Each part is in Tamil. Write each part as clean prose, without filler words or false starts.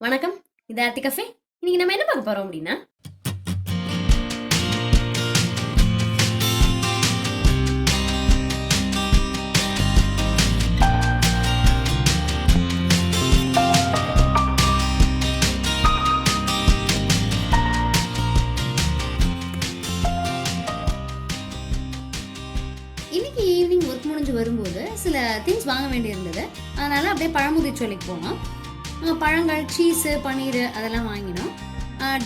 வணக்கம், இது ஆர்த்தி கஃபே. இன்னைக்கு நம்ம என்ன பார்க்க போறோம் அப்படின்னா, இன்னைக்கு ஈவினிங் ஒர்க் முடிஞ்சு வரும்போது சில திங்ஸ் வாங்க வேண்டியிருந்தது. அதனால அப்படியே பழமுதிர்ச்சோலைக்கு போனோம். பழங்கள், சீஸு, பன்னீர் அதெல்லாம் வாங்கினோம்.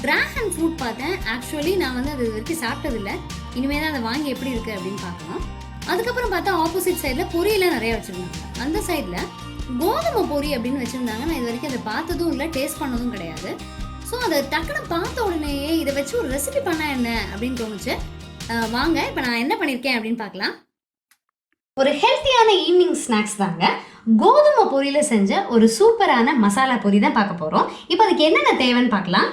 ட்ராகன் ஃப்ரூட் பார்த்தேன். ஆக்சுவலி நான் வந்து அது வரைக்கும் சாப்பிட்டதில்லை. இனிமேல் தான் அதை வாங்கி எப்படி இருக்குது அப்படின்னு பார்க்கணும். அதுக்கப்புறம் பார்த்தா ஆப்போசிட் சைடில் பொரியெல்லாம் நிறையா வச்சுருந்தாங்க. அந்த சைடில் கோதுமை பொரி அப்படின்னு வச்சுருந்தாங்க. நான் இது வரைக்கும் அதை பார்த்ததும் இல்லை, டேஸ்ட் பண்ணதும் கிடையாது. ஸோ அதை டக்குன்னு பார்த்த உடனேயே இதை வச்சு ஒரு ரெசிபி பண்ணால் என்ன அப்படின்னு தோணுச்சு. வாங்க இப்போ நான் என்ன பண்ணியிருக்கேன் அப்படின்னு பார்க்கலாம். ஒரு ஹெல்த்தியான ஈவினிங் ஸ்நாக்ஸ் தாங்க. கோதுமை பொரியில் செஞ்ச ஒரு சூப்பரான மசாலா பொரி தான் பார்க்க போகிறோம். இப்போ அதுக்கு என்னென்ன தேவைன்னு பார்க்கலாம்.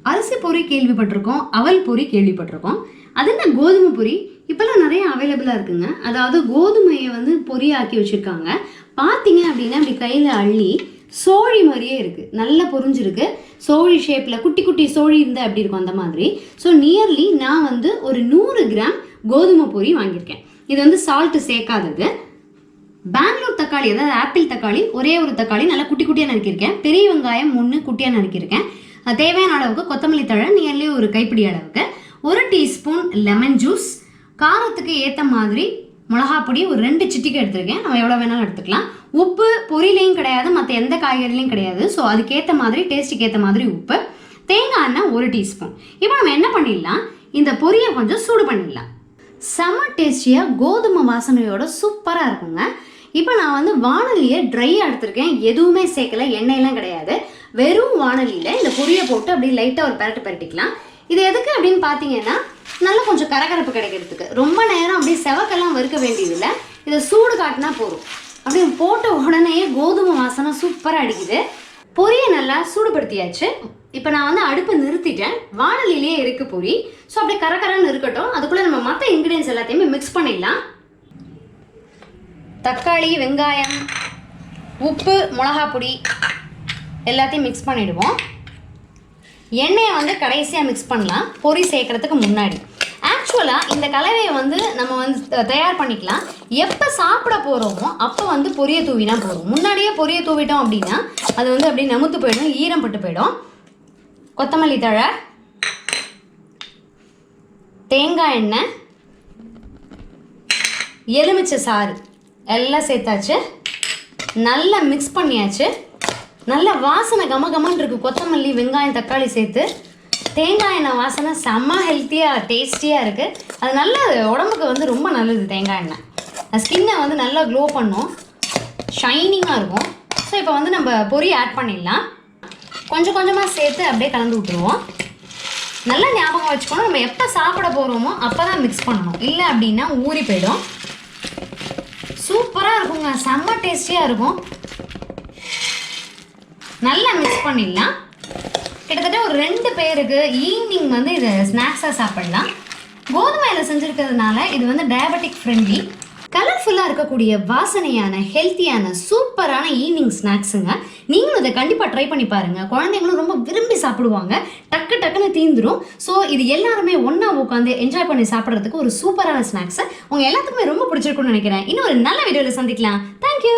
அரிசி பொரி கேள்விப்பட்டிருக்கோம், அவல் பொரி கேள்விப்பட்டிருக்கோம். அது என்ன கோதுமை பொரி? இப்போல்லாம் நிறைய அவைலபிளாக இருக்குங்க. அதாவது கோதுமையை வந்து பொரியாக்கி வச்சுருக்காங்க. பார்த்தீங்க அப்படின்னா அப்படி கையில் அள்ளி சோழி மாதிரியே இருக்குது, நல்லா பொரிஞ்சிருக்கு. சோழி ஷேப்பில் குட்டி குட்டி சோழி இருந்தால் அப்படி இருக்கும், அந்த மாதிரி. ஸோ நியர்லி நான் வந்து ஒரு 100 கிராம் கோதுமை பொரி வாங்கியிருக்கேன். இது வந்து சால்ட்டு சேர்க்காதது. பெங்களூர் தக்காளி, அதாவது ஆப்பிள் தக்காளி, ஒரே ஒரு தக்காளி நல்லா குட்டி குட்டியாக நறுக்கியிருக்கேன். பெரிய வெங்காயம் 3 குட்டியாக நறுக்கியிருக்கேன். தேவையான அளவுக்கு கொத்தமல்லி தழை நியர்லி ஒரு கைப்பிடி அளவுக்கு, 1 டீஸ்பூன் லெமன் ஜூஸ், காரத்துக்கு ஏற்ற மாதிரி மிளகாப்பொடி ஒரு 2 சிட்டிக்கு எடுத்துருக்கேன். நம்ம எவ்வளோ வேணாலும் எடுத்துக்கலாம். உப்பு பொரியிலையும் கிடையாது, மற்ற எந்த காய்கறிலையும் கிடையாது. ஸோ அதுக்கேற்ற மாதிரி, டேஸ்ட்டுக்கு ஏற்ற மாதிரி உப்பு. தேங்காய் எண்ணெய் 1 டீஸ்பூன். இப்போ நம்ம என்ன பண்ணிடலாம், இந்த பொரியை கொஞ்சம் சூடு பண்ணிடலாம். செம டேஸ்டியாக கோதுமை வாசனையோட சூப்பராக இருக்குங்க. இப்போ நான் வந்து வானலியை ட்ரையாக எடுத்திருக்கேன். எதுவுமே சேர்க்கல, எண்ணெயெல்லாம் கிடையாது. வெறும் வானலியில் இந்த பொரியை போட்டு அப்படியே லைட்டாக ஒரு பரட்டிக்கலாம். இது எதுக்கு அப்படின்னு பார்த்தீங்கன்னா, நல்லா கொஞ்சம் கரகரப்பு கிடைக்கிறதுக்கு. ரொம்ப நேரம் அப்படியே செவக்கெல்லாம் வறுக்க வேண்டியதில்லை. இதை சூடு காட்டினா போதும். அப்படியே போட்ட உடனே கோதுமை வாசனை சூப்பராக அடிக்குது. பொரியை நல்லா சூடுபடுத்தியாச்சு. இப்போ நான் வந்து அடுப்பை நிறுத்திட்டேன். வானலிலேயே இருக்கு பொரி. ஸோ அப்படியே கரகரன்னு இருக்கட்டும். அதுக்குள்ளே நம்ம மற்ற இன்க்ரீடியன்ஸ் எல்லாத்தையுமே மிக்ஸ் பண்ணிடலாம். தக்காளி, வெங்காயம், உப்பு, மிளகாப்பொடி எல்லாத்தையும் மிக்ஸ் பண்ணிவிடுவோம். எண்ணெயை வந்து கடைசியாக மிக்ஸ் பண்ணலாம், பொரி சேர்க்குறதுக்கு முன்னாடி. ஆக்சுவலாக இந்த கலவையை வந்து நம்ம வந்து தயார் பண்ணிக்கலாம். எப்போ சாப்பிட போகிறோமோ அப்போ வந்து பொரியை தூவினா போதும். முன்னாடியே பொரியை தூவிட்டோம் அப்படின்னா அது வந்து அப்படியே நமுத்து போயிடும், ஈரம் பட்டு போயிடும். கொத்தமல்லி தழை, தேங்காய் எண்ணெய், எலுமிச்சை சாறு எல்லாம் சேர்த்தாச்சு. நல்லா மிக்ஸ் பண்ணியாச்சு. நல்ல வாசனை கமகமன்னு இருக்குது. கொத்தமல்லி, வெங்காயம், தக்காளி சேர்த்து தேங்காய் எண்ணெய் வாசனை செம்ம ஹெல்த்தியாக டேஸ்டியாக இருக்குது. அது நல்ல உடம்புக்கு வந்து ரொம்ப நல்லது. தேங்காய் எண்ணெய் ஸ்கின்னை வந்து நல்லா க்ளோ பண்ணும், ஷைனிங்காக இருக்கும். ஸோ இப்போ வந்து நம்ம பொரி ஆட் பண்ணிடலாம். கொஞ்சம் கொஞ்சமாக சேர்த்து அப்படியே கலந்து விட்டுருவோம். நல்லா ஞாபகம் வச்சுக்கணும், நம்ம எப்போ சாப்பிட போகிறோமோ அப்போ தான் மிக்ஸ் பண்ணணும். இல்லை அப்படின்னா ஊறி போயிடும். சூப்பராக இருக்குங்க, செம்ம டேஸ்டியாக இருக்கும். நல்லா மிக்ஸ் பண்ணிடலாம். கிட்டத்தட்ட ஒரு 2 பேருக்கு ஈவினிங் வந்து இதை ஸ்நாக்ஸாக சாப்பிடலாம். கோதுமையில் செஞ்சுருக்கிறதுனால இது வந்து டயபெட்டிக் ஃப்ரெண்ட்லி. கலர்ஃபுல்லாக இருக்கக்கூடிய வாசனையான ஹெல்த்தியான சூப்பரான ஈவினிங் ஸ்நாக்ஸுங்க. நீங்களும் இதை கண்டிப்பாக ட்ரை பண்ணி பாருங்கள். குழந்தைங்களும் ரொம்ப விரும்பி சாப்பிடுவாங்க, டக்குன்னு தீந்துடும். ஸோ இது எல்லாருமே ஒன்றா உட்காந்து என்ஜாய் பண்ணி சாப்பிட்றதுக்கு ஒரு சூப்பரான ஸ்நாக்ஸை உங்கள் எல்லாத்துக்குமே ரொம்ப பிடிச்சிருக்குன்னு நினைக்கிறேன். இன்னும் ஒரு நல்ல வீடியோவில் சந்திக்கலாம். தேங்க்யூ.